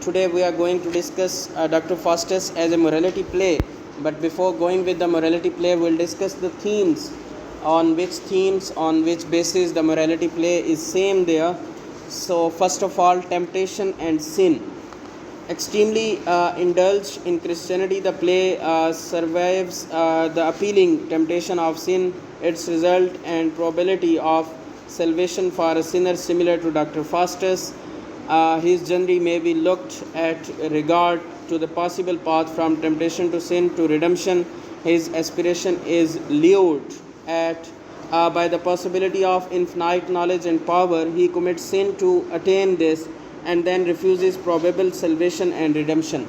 Today we are going to discuss Dr. Faustus as a morality play. But before going with the morality play, we'll discuss the themes, on which basis the morality play is same there. So first of all, temptation and sin. Extremely indulged in Christianity, the play survives the appealing temptation of sin, its result and probability of salvation for a sinner similar to Dr. Faustus. His journey may be looked at regard to the possible path from temptation to sin to redemption. His aspiration is lured at by the possibility of infinite knowledge and power. He commits sin to attain this and then refuses probable salvation and redemption.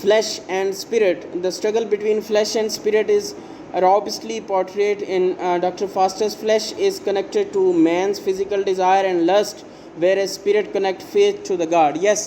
flesh and spirit. The struggle between flesh and spirit is robustly portrayed in Dr. Faustus. Flesh is connected to man's physical desire and lust, whereas spirit connect faith to the God. Yes,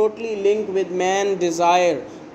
totally linked with man desire.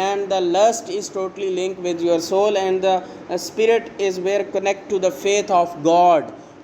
And the lust is totally linked with your soul, and the spirit is where connect to the faith of God.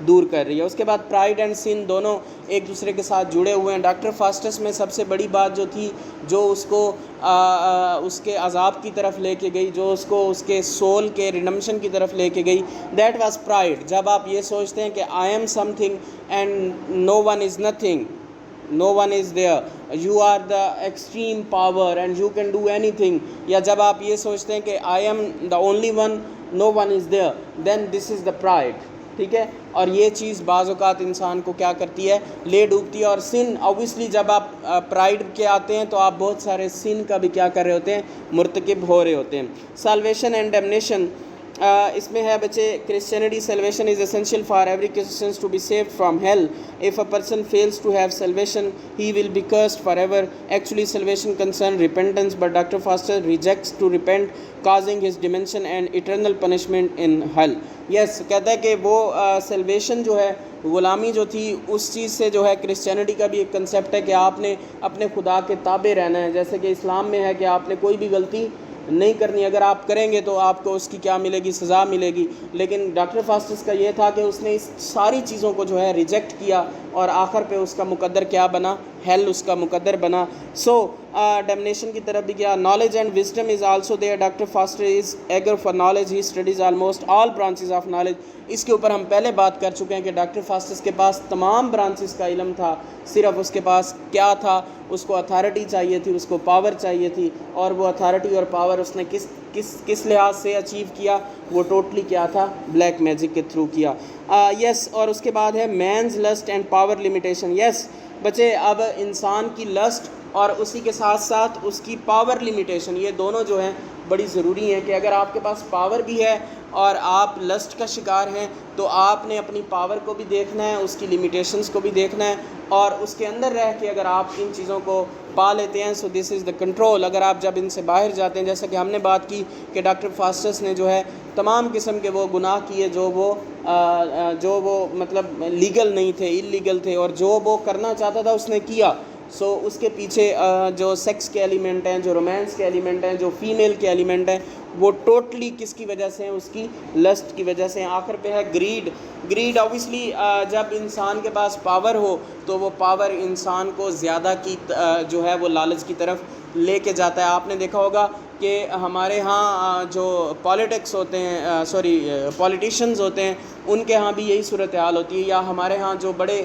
دور کر رہی ہے. اس کے بعد pride and سن دونوں ایک دوسرے کے ساتھ جڑے ہوئے ہیں. ڈاکٹر فاسٹس میں سب سے بڑی بات جو تھی جو اس کو اس کے عذاب کی طرف لے کے گئی, جو اس کو اس کے سول کے ریڈمپشن کی طرف لے کے گئی, دیٹ واز پرائڈ. جب آپ یہ سوچتے ہیں کہ I am something and no one is nothing, no one is there, you are the extreme power and you can do anything, یا جب آپ یہ سوچتے ہیں کہ I am the only one, no one is there, then this is the pride. ٹھیک ہے, اور یہ چیز بعض اوقات انسان کو کیا کرتی ہے, لے ڈوبتی ہے. اور سن اوبویسلی جب آپ پرائڈ کے آتے ہیں تو آپ بہت سارے سن کا بھی کیا کر رہے ہوتے ہیں, مرتکب ہو رہے ہوتے ہیں. سالویشن اینڈ ڈیمنیشن اس میں ہے بچے, Christianity salvation is essential for every Christian to be saved from hell. If a person fails to have salvation, he will be cursed forever. Actually, salvation concerns repentance, but Dr. Foster rejects to repent, causing his demotion and eternal punishment in hell. Yes, کہتا ہے کہ وہ salvation جو ہے, غلامی جو تھی, اس چیز سے جو ہے کرسچینٹی کا بھی ایک کنسیپٹ ہے کہ آپ نے اپنے خدا کے تابع رہنا ہے. جیسے کہ اسلام میں ہے کہ آپ نے کوئی بھی غلطی نہیں کرنی, اگر آپ کریں گے تو آپ کو اس کی کیا ملے گی, سزا ملے گی. لیکن ڈاکٹر فاسٹس کا یہ تھا کہ اس نے اس ساری چیزوں کو جو ہے ریجیکٹ کیا اور آخر پہ اس کا مقدر کیا بنا, ہیل اس کا مقدر بنا. سو ڈیمنیشن کی طرف بھی کیا. Knowledge and wisdom is also there. Doctor Foster is eager for knowledge, he studies almost all branches of knowledge. اس کے اوپر ہم پہلے بات کر چکے ہیں کہ ڈاکٹر فاسٹس کے پاس تمام برانچز کا علم تھا, صرف اس کے پاس کیا تھا, اس کو اتھارٹی چاہیے تھی, اس کو پاور چاہیے تھی, اور وہ اتھارٹی اور پاور اس نے کس لحاظ سے اچیو کیا, وہ ٹوٹلی کیا تھا, بلیک میجک کے تھرو کیا. یس, اور اس کے بعد ہے means lust and power limitation. Yes بچے, اب انسان کی لسٹ اور اسی کے ساتھ ساتھ اس کی پاور لمیٹیشن, یہ دونوں جو ہیں بڑی ضروری ہیں. کہ اگر آپ کے پاس پاور بھی ہے اور آپ لسٹ کا شکار ہیں تو آپ نے اپنی پاور کو بھی دیکھنا ہے, اس کی لمیٹیشنز کو بھی دیکھنا ہے, اور اس کے اندر رہ کے اگر آپ ان چیزوں کو پا لیتے ہیں, سو دس از دا کنٹرول. اگر آپ جب ان سے باہر جاتے ہیں, جیسا کہ ہم نے بات کی کہ ڈاکٹر فاسٹس نے جو ہے تمام قسم کے وہ گناہ کیے جو وہ مطلب لیگل نہیں تھے, انلیگل تھے, اور جو وہ کرنا چاہتا تھا اس نے کیا. سو اس کے پیچھے جو سیکس کے ایلیمنٹ ہیں, جو رومانس کے ایلیمنٹ ہیں, جو فیمیل کے ایلیمنٹ ہیں, وہ ٹوٹلی کس کی وجہ سے ہیں, اس کی لسٹ کی وجہ سے ہیں. آخر پہ ہے گریڈ. گریڈ اوبویسلی جب انسان کے پاس پاور ہو تو وہ پاور انسان کو زیادہ کی جو ہے وہ لالچ کی طرف لے کے جاتا ہے. آپ نے دیکھا ہوگا کہ ہمارے ہاں جو پالیٹکس ہوتے ہیں, پولیٹیشینز ہوتے ہیں, ان کے ہاں بھی یہی صورتحال ہوتی ہے. یا ہمارے ہاں جو بڑے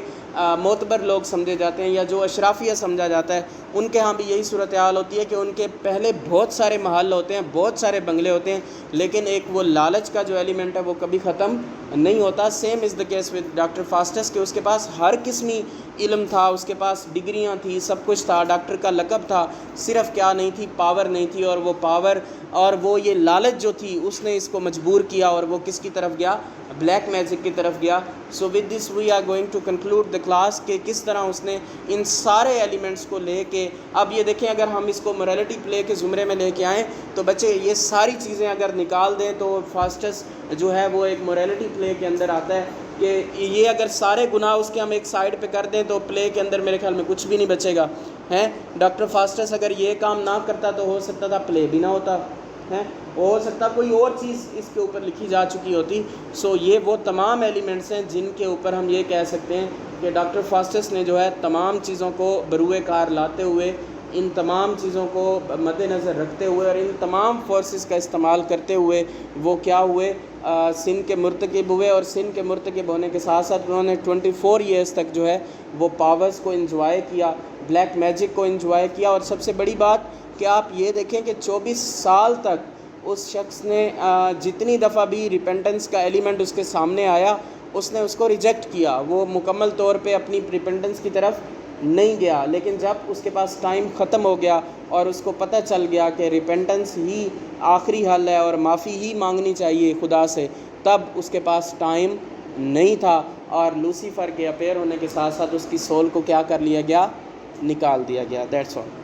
معتبر لوگ سمجھے جاتے ہیں یا جو اشرافیہ سمجھا جاتا ہے, ان کے ہاں بھی یہی صورتحال ہوتی ہے کہ ان کے پہلے بہت سارے محل ہوتے ہیں, بہت سارے بنگلے ہوتے ہیں, لیکن ایک وہ لالچ کا جو ایلیمنٹ ہے وہ کبھی ختم نہیں ہوتا. Same is the case with doctor فاسٹس کہ اس کے پاس ہر قسمی علم تھا, اس کے پاس ڈگریاں تھیں, سب کچھ تھا, ڈاکٹر کا لقب تھا, صرف کیا نہیں تھی, پاور نہیں تھی. اور وہ پاور اور وہ یہ لالچ جو تھی اس نے اس کو مجبور کیا, اور وہ کس کی طرف گیا, بلیک میجک کی طرف گیا. So with this we are going to conclude the class کہ کس طرح اس نے ان سارے ایلیمنٹس کو لے کے, اب یہ دیکھیں اگر ہم اس کو موریلٹی پلے کے زمرے میں لے کے آئیں تو بچے یہ ساری چیزیں اگر نکال دیں تو فاسٹس جو ہے وہ ایک موریلٹی پلے کے اندر آتا ہے. کہ یہ اگر سارے گناہ اس کے ہم ایک سائڈ پہ کر دیں تو پلے کے اندر میرے خیال میں کچھ بھی نہیں بچے گا. ہیں ڈاکٹر فاسٹس اگر یہ کام نہ کرتا تو ہو سکتا تھا پلے بھی نہ ہوتا ہے, ہو سکتا کوئی اور چیز اس کے اوپر لکھی جا چکی ہوتی. سو یہ وہ تمام ایلیمنٹس ہیں جن کے اوپر ہم یہ کہہ سکتے ہیں کہ ڈاکٹر فاسٹس نے جو ہے تمام چیزوں کو بروئے کار لاتے ہوئے, ان تمام چیزوں کو مد نظر رکھتے ہوئے اور ان تمام فورسز کا استعمال کرتے ہوئے وہ کیا ہوئے, سن کے مرتکب ہوئے. اور سن کے مرتکب ہونے کے ساتھ ساتھ انہوں نے 24 ایئرس تک جو ہے وہ پاورز کو انجوائے کیا, بلیک میجک کو انجوائے کیا. اور سب سے بڑی بات کہ آپ یہ دیکھیں کہ 24 سال تک اس شخص نے جتنی دفعہ بھی ریپینٹنس کا ایلیمنٹ اس کے سامنے آیا اس نے اس کو ریجیکٹ کیا, وہ مکمل طور پہ اپنی ریپینٹنس کی طرف نہیں گیا. لیکن جب اس کے پاس ٹائم ختم ہو گیا اور اس کو پتہ چل گیا کہ ریپینٹنس ہی آخری حل ہے اور معافی ہی مانگنی چاہیے خدا سے, تب اس کے پاس ٹائم نہیں تھا, اور لوسیفر کے اپیئر ہونے کے ساتھ ساتھ اس کی سول کو کیا کر لیا گیا, نکال دیا گیا. That's all.